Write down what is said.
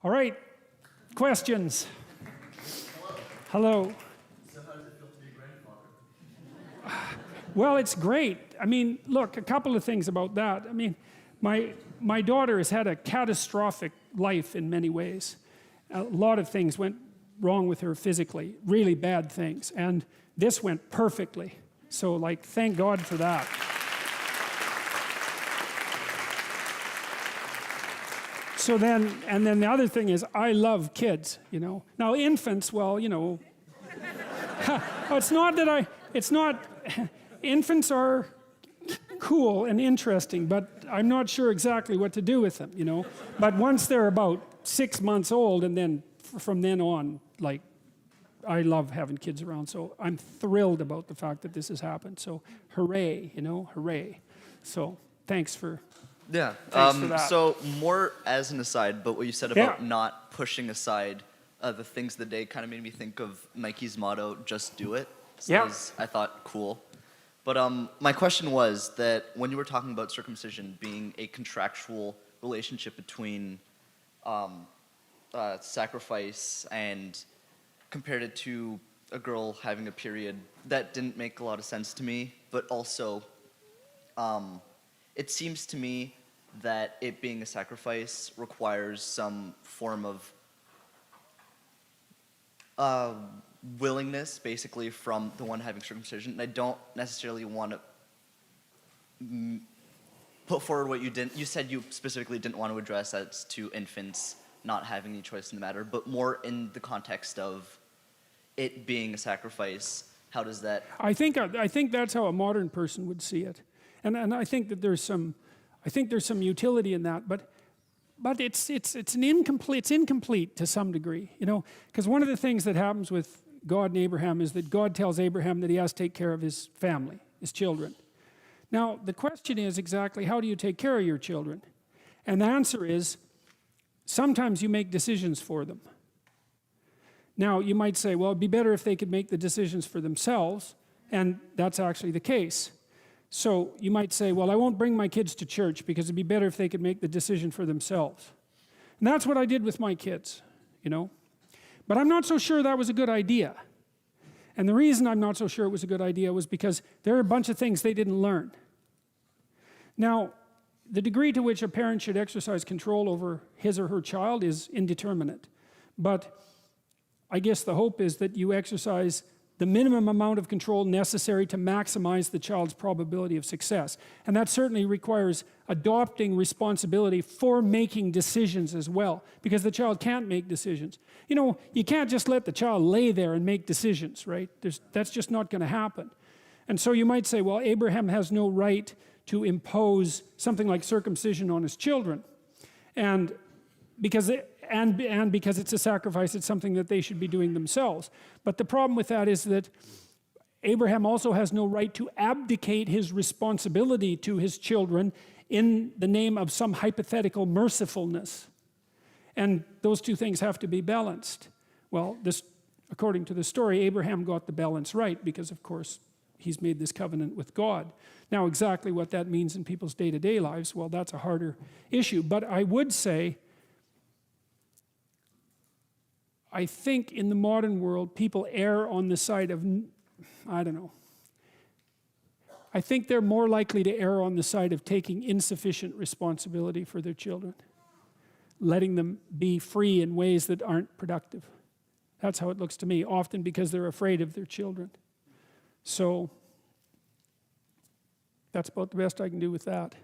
All right, questions? Hello. So how does it feel to be a grandfather? Well, it's great. I mean, look, a couple of things about that. I mean, my daughter has had a catastrophic life in many ways. A lot of things went wrong with her physically, really bad things, and this went perfectly. So, like, thank God for that. So then, and then the other thing is, I love kids, you know. Now, infants, well, you know, it's not, infants are cool and interesting, but I'm not sure exactly what to do with them, you know. But once they're about 6 months old, and then from then on, like, I love having kids around, so I'm thrilled about the fact that this has happened. So, hooray, you know, hooray. So, thanks for Yeah. that. So more as an aside, but what you said about not pushing aside the things of the day kind of made me think of Nike's motto, "Just do it." So that was, I thought, cool. But my question was that when you were talking about circumcision being a contractual relationship between sacrifice and compared it to a girl having a period, that didn't make a lot of sense to me. But also, it seems to me that it being a sacrifice requires some form of willingness, basically, from the one having circumcision. And I don't necessarily want to put forward what you didn't. You said you specifically didn't want to address as to infants not having any choice in the matter, but more in the context of it being a sacrifice. How does that? I think that's how a modern person would see it, and I think that there's some utility in that, but it's incomplete to some degree, you know, because one of the things that happens with God and Abraham is that God tells Abraham that he has to take care of his family, his children. Now the question is exactly how do you take care of your children, and the answer is sometimes you make decisions for them. Now you might say, well, it'd be better if they could make the decisions for themselves, and that's actually the case. So you might say, well, I won't bring my kids to church because it'd be better if they could make the decision for themselves. And that's what I did with my kids, you know. But I'm not so sure that was a good idea. And the reason I'm not so sure it was a good idea was because there are a bunch of things they didn't learn. Now, the degree to which a parent should exercise control over his or her child is indeterminate. But I guess the hope is that you exercise the minimum amount of control necessary to maximize the child's probability of success. And that certainly requires adopting responsibility for making decisions as well, because the child can't make decisions. You know, you can't just let the child lay there and make decisions, right? That's just not going to happen. And so you might say, well, Abraham has no right to impose something like circumcision on his children. And because it's a sacrifice, it's something that they should be doing themselves. But the problem with that is that Abraham also has no right to abdicate his responsibility to his children in the name of some hypothetical mercifulness. And those two things have to be balanced. Well, according to the story, Abraham got the balance right because, of course, he's made this covenant with God. Now, exactly what that means in people's day-to-day lives, well, that's a harder issue. But I would say, I think in the modern world, people err on the side of, I don't know. I think they're more likely to err on the side of taking insufficient responsibility for their children, letting them be free in ways that aren't productive. That's how it looks to me, often because they're afraid of their children. So that's about the best I can do with that.